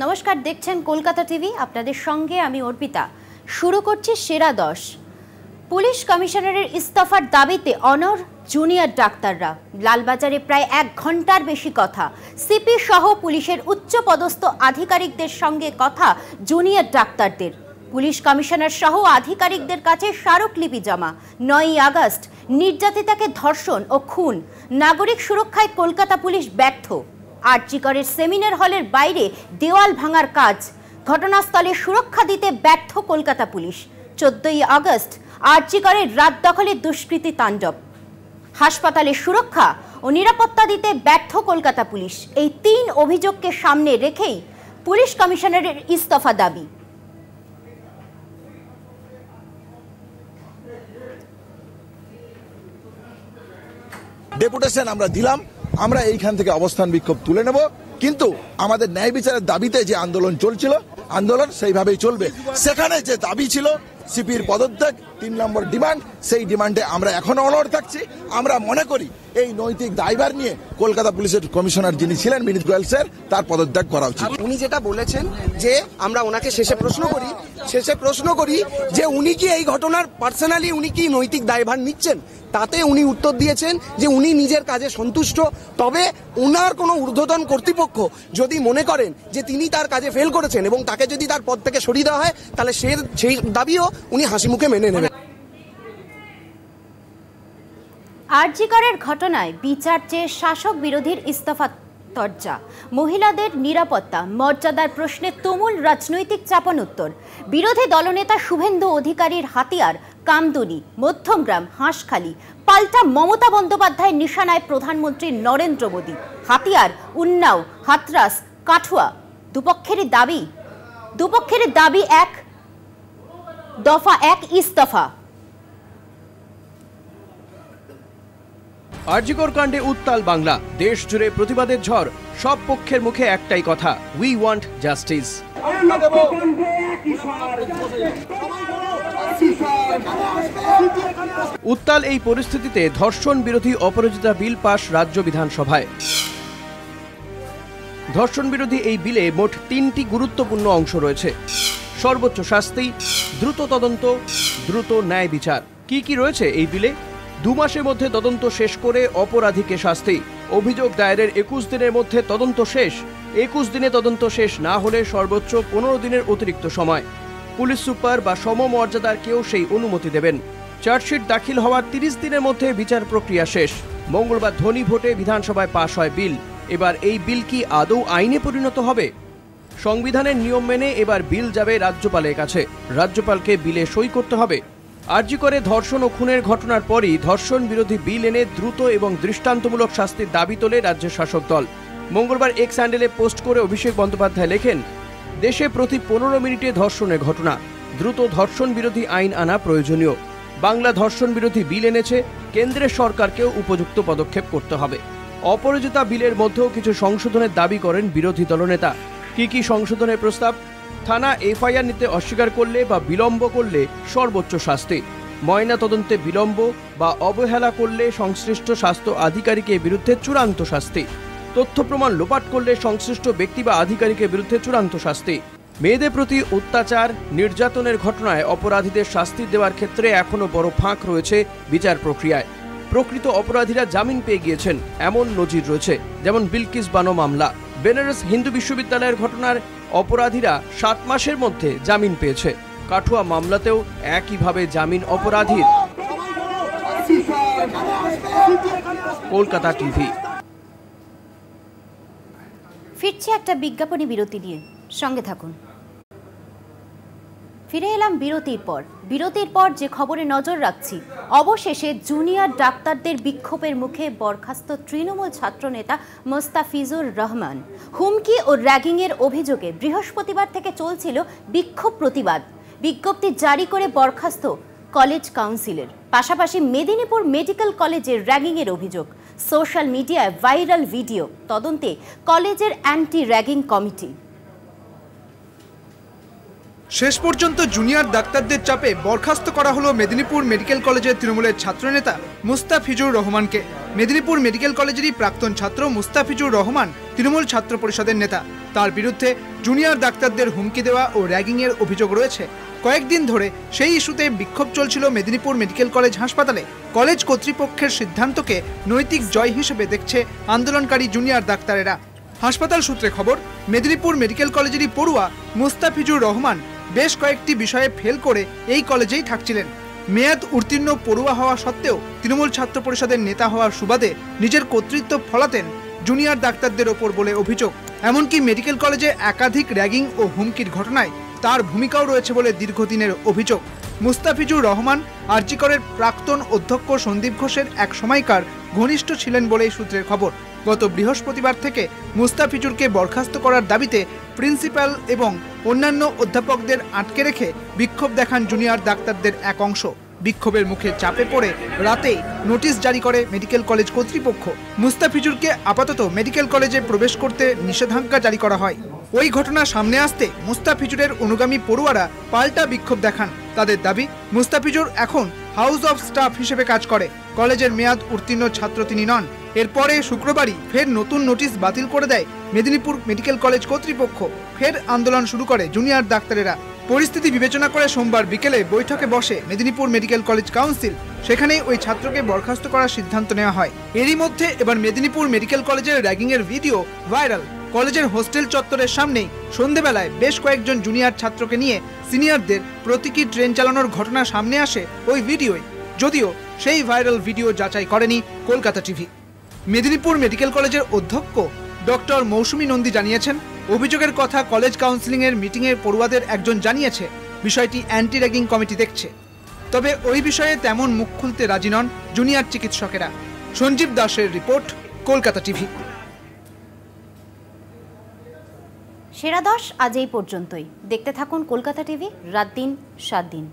নমস্কার, দেখছেন কলকাতা টিভি। আপনাদের সঙ্গে আমি অর্পিতা। শুরু করছি সেরা 10। পুলিশ কমিশনারের ইস্তফার দাবিতে অনড় জুনিয়র ডাক্তাররা। লালবাজারে প্রায় 1 ঘন্টার বেশি কথা। সিপি সহ পুলিশের উচ্চপদস্থ আধিকারিকদের সঙ্গে কথা জুনিয়র ডাক্তারদের। পুলিশ কমিশনার সহ আধিকারিকদের কাছে স্মারকলিপি জমা। 9ই আগস্ট নির্যাতিতাকে ধর্ষণ ও খুন। নাগরিক সুরক্ষায় কলকাতা পুলিশ ব্যর্থ। আরজিকরের সেমিনার হলের বাইরে দেওয়াল ভাঙার কাজ। ঘটনাস্থলে সুরক্ষা দিতে ব্যর্থ কলকাতা পুলিশ। 14ই আগস্ট আরজিকরের রাত দখলে দুষ্কৃতী তাণ্ডব। হাসপাতালে সুরক্ষা ও নিরাপত্তা দিতে ব্যর্থ কলকাতা পুলিশ। এই 3 অভিযোগকে সামনে রেখেই পুলিশ কমিশনারের ইস্তফা দাবি। ডেপুটেশন আমরা দিলাম, আমরা এইখান থেকে অবস্থান বিক্ষোভ তুলে নেব, কিন্তু আমাদের ন্যায় বিচারের দাবিতে যে আন্দোলন চলছিল, আন্দোলন সেইভাবেই চলবে। সেখানে যে দাবি ছিল সিপির পদত্যাগ, 3 নম্বর ডিমান্ড, সেই ডিমান্ডে আমরা এখনো অনড় থাকছি। আমরা মনে করি এই নৈতিক দায়ভার নিয়ে কলকাতা পুলিশের কমিশনার যিনি ছিলেন বিনীত গোয়েল স্যার, তার পদত্যাগ করা উচিত। উনি যেটা বলেছেন যে আমরা ওনাকে শেষে প্রশ্ন করি যে উনি কি এই ঘটনার পার্সোনালি উনি কি নৈতিক দায়ভার নিচ্ছেন, তাতে উনি উত্তর দিয়েছেন যে উনি নিজের কাজে সন্তুষ্ট। তবে ওনার কোনো ঊর্ধ্বতন কর্তৃপক্ষ যদি মনে করেন যে তিনি তার কাজে ফেল করেছেন এবং তাকে যদি তার পদ থেকে সরিয়ে দেওয়া হয়, তাহলে সেই দাবিও উনি হাসি মুখে মেনে নেবেন। আরজিকরের ঘটনায় বিচার চেয়ে শাসক বিরোধীর ইস্তফা তরজা। মহিলাদের নিরাপত্তা মর্যাদার প্রশ্নে তুমুল রাজনৈতিক চাপানোত্তর। বিরোধী দলনেতা শুভেন্দু অধিকারীর হাতিয়ার কামদুনি, মধ্যমগ্রাম, হাঁসখালি। পাল্টা মমতা বন্দ্যোপাধ্যায়ের নিশানায় প্রধানমন্ত্রী নরেন্দ্র মোদী। হাতিয়ার উন্নাও, হাতরাস, কাঠুয়া। দুপক্ষেরই দাবি 1 দফা 1 ইস্তফা। আরজিকর কাণ্ডে উত্তাল বাংলা। দেশ জুড়ে প্রতিবাদের ঝড়। সব পক্ষের মুখে একটাই কথা, উই ওয়ান্ট জাস্টিস। উত্তাল এই পরিস্থিতিতে ধর্ষণ বিরোধী অপরাজিতা বিল পাশ রাজ্য বিধানসভায়। ধর্ষণ বিরোধী এই বিলে মোট 3টি গুরুত্বপূর্ণ অংশ রয়েছে। সর্বোচ্চ শাস্তি, দ্রুত তদন্ত, দ্রুত ন্যায় বিচার। কি রয়েছে এই বিলে? 2 মাসের মধ্যে তদন্ত শেষ করে অপরাধীকে শাস্তি। অভিযোগ দায়েরের 21 দিনের মধ্যে তদন্ত শেষ। 21 দিনে তদন্ত শেষ না হলে সর্বোচ্চ 15 দিনের অতিরিক্ত সময়। পুলিশ সুপার বা সমমর্যাদার কেউ সেই অনুমতি দেবেন। চার্জশিট দাখিল হওয়ার 30 দিনের মধ্যে বিচার প্রক্রিয়া শেষ। মঙ্গলবার ধ্বনি ভোটে বিধানসভায় পাশ হয় বিল। এবার এই বিল কি আদৌ আইনে পরিণত হবে? সংবিধানের নিয়ম মেনে এবার বিল যাবে রাজ্যপালের কাছে। রাজ্যপালকে বিলে সই করতে হবে। আরজিকরে ধর্ষণ ও খুনের ঘটনার পরই ধর্ষণ বিরোধী বিল এনে দ্রুত এবং দৃষ্টান্তমূলক শাস্তির দাবি তোলে রাজ্যের শাসক দল। মঙ্গলবার এক্স হ্যান্ডেলে পোস্ট করে অভিষেক বন্দ্যোপাধ্যায় লেখেন, দেশে প্রতি 15 মিনিটে ধর্ষণের ঘটনা। দ্রুত ধর্ষণ বিরোধী আইন আনা প্রয়োজনীয়। বাংলা ধর্ষণ বিরোধী বিল এনেছে, কেন্দ্রের সরকারকেও উপযুক্ত পদক্ষেপ করতে হবে। অপরাজিতা বিলের মধ্যেও কিছু সংশোধনের দাবি করেন বিরোধী দলনেতা। কি সংশোধনের প্রস্তাব? থানা এফআইআর নিতে অস্বীকার করলে বা বিলম্ব করলে সর্বোচ্চ শাস্তি। ময়না তদন্তে বিলম্ব বা অবহেলা করলে সংশ্লিষ্ট স্বাস্থ্য আধিকারিকের বিরুদ্ধে চূড়ান্ত শাস্তি। তথ্য প্রমাণ লোপাট করলে সংশ্লিষ্ট ব্যক্তি বা আধিকারিকের বিরুদ্ধে চূড়ান্ত শাস্তি। মেয়েদের প্রতি অত্যাচার, নির্যাতনের ঘটনায় অপরাধীদের শাস্তি দেওয়ার ক্ষেত্রে এখনও বড় ফাঁক রয়েছে বিচার প্রক্রিয়ায়। প্রকৃত অপরাধীরা জামিন পেয়ে গিয়েছেন এমন নজির রয়েছে, যেমন বিলকিস বানো মামলা। বেনারস হিন্দু বিশ্ববিদ্যালয়ের ঘটনার অপরাধীরা 7 মাসের মধ্যে জামিন পেয়েছে। কাঠুয়া মামলাতেও একইভাবে জামিন অপরাধীর। কলকাতা টিভি। ফিরছে একটা বিজ্ঞাপনী বিরতি নিয়ে, সঙ্গে থাকুন। ফিরে এলাম বিরতির পর যে খবরে নজর রাখছি, অবশেষে জুনিয়র ডাক্তারদের বিক্ষোভের মুখে বরখাস্ত তৃণমূল ছাত্রনেতা মোস্তাফিজুর রহমান। হুমকি ও র্যাগিংয়ের অভিযোগে বৃহস্পতিবার থেকে চলছিল বিক্ষোভ প্রতিবাদ। বিজ্ঞপ্তি জারি করে বরখাস্ত কলেজ কাউন্সিলের। পাশাপাশি মেদিনীপুর মেডিকেল কলেজের র্যাগিংয়ের অভিযোগ। সোশ্যাল মিডিয়ায় ভাইরাল ভিডিও। তদন্তে কলেজের অ্যান্টি র্যাগিং কমিটি। শেষ পর্যন্ত জুনিয়র ডাক্তারদের চাপে বরখাস্ত করা হলো মেদিনীপুর মেডিকেল কলেজের তৃণমূলের ছাত্রনেতা মোস্তাফিজুর রহমানকে। মেদিনীপুর মেডিকেল কলেজেরই প্রাক্তন ছাত্র মুস্তাফিজুর রহমান তৃণমূল ছাত্র পরিষদের নেতা। তার বিরুদ্ধে জুনিয়র ডাক্তারদের হুমকি দেওয়া ও র্যাগিংয়ের অভিযোগ রয়েছে। কয়েকদিন ধরে সেই ইস্যুতে বিক্ষোভ চলছিল মেদিনীপুর মেডিকেল কলেজ হাসপাতালে। কলেজ কর্তৃপক্ষের সিদ্ধান্তকে নৈতিক জয় হিসেবে দেখছে আন্দোলনকারী জুনিয়র ডাক্তারেরা। হাসপাতাল সূত্রে খবর, মেদিনীপুর মেডিকেল কলেজেরই পড়ুয়া মুস্তাফিজুর রহমান বেশ কয়েকটি বিষয়ে ফেল করে এই কলেজেই থাকছিলেন। মেয়াদ উত্তীর্ণ পড়ুয়া হওয়া সত্ত্বেও তৃণমূল ছাত্র পরিষদের নেতা হওয়ার সুবাদে নিজের কর্তৃত্ব ফলাতেন জুনিয়র ডাক্তারদের ওপর বলে অভিযোগ। এমনকি মেডিকেল কলেজে একাধিক র্যাগিং ও হুমকির ঘটনায় তার ভূমিকাও রয়েছে বলে দীর্ঘদিনের অভিযোগ। মুস্তাফিজুর রহমান আরজি করের প্রাক্তন অধ্যক্ষ সন্দীপ ঘোষের এক সময়কার ঘনিষ্ঠ ছিলেন বলেই সূত্রের খবর। গত বৃহস্পতিবার থেকে মুস্তাফিজুরকে বরখাস্ত করার দাবিতে প্রিন্সিপাল এবং অন্যান্য অধ্যাপকদের আটকে রেখে বিক্ষোভ দেখান জুনিয়র ডাক্তারদের এক অংশ। বিক্ষোভের মুখে চাপে পড়ে রাতেই নোটিশ জারি করে মেডিকেল কলেজ কর্তৃপক্ষ। মুস্তাফিজুরকে আপাতত মেডিকেল কলেজে প্রবেশ করতে নিষেধাজ্ঞা জারি করা হয়। ওই ঘটনা সামনে আসতে মুস্তাফিজুরের অনুগামী পড়ুয়ারা পাল্টা বিক্ষোভ দেখান। তাদের দাবি, মুস্তাফিজুর এখন হাউস অফ স্টাফ হিসেবে কাজ করে, কলেজের মেয়াদ উত্তীর্ণ ছাত্র তিনি নন। এরপরে শুক্রবারই ফের নতুন নোটিশ বাতিল করে দেয় মেদিনীপুর মেডিকেল কলেজ কর্তৃপক্ষ। ফের আন্দোলন শুরু করে জুনিয়র ডাক্তারেরা। পরিস্থিতি বিবেচনা করে সোমবার বিকেলে বৈঠকে বসে মেদিনীপুর মেডিকেল কলেজ কাউন্সিল। সেখানেই ওই ছাত্রকে বরখাস্ত করার সিদ্ধান্ত নেওয়া হয়। এরই মধ্যে এবার মেদিনীপুর মেডিকেল কলেজের র্যাগিংয়ের ভিডিও ভাইরাল। কলেজের হোস্টেল চত্বরের সামনেই সন্ধেবেলায় বেশ কয়েকজন জুনিয়র ছাত্রকে নিয়ে সিনিয়রদের প্রতীকী ট্রেন চালানোর ঘটনা সামনে আসে ওই ভিডিওয়। যদিও সেই ভাইরাল ভিডিও যাচাই করেনি কলকাতা টিভি। মেদিনীপুর মেডিকেল কলেজের অধ্যক্ষ ডক্টর মৌসুমী নন্দী জানিয়েছেন, অভিযোগের কথা কলেজ কাউন্সিলিংয়ের মিটিংয়ে পড়ুয়াদের একজন জানিয়েছে। বিষয়টি অ্যান্টি র্যাগিং কমিটি দেখছে। তবে ওই বিষয়ে তেমন মুখ খুলতে রাজি নন জুনিয়র চিকিৎসকেরা। সঞ্জীব দাসের রিপোর্ট, কলকাতা টিভি। সেরা 10 আজ এই পর্যন্তই। দেখতে থাকুন কলকাতা টিভি, রাত দিন 7 দিন।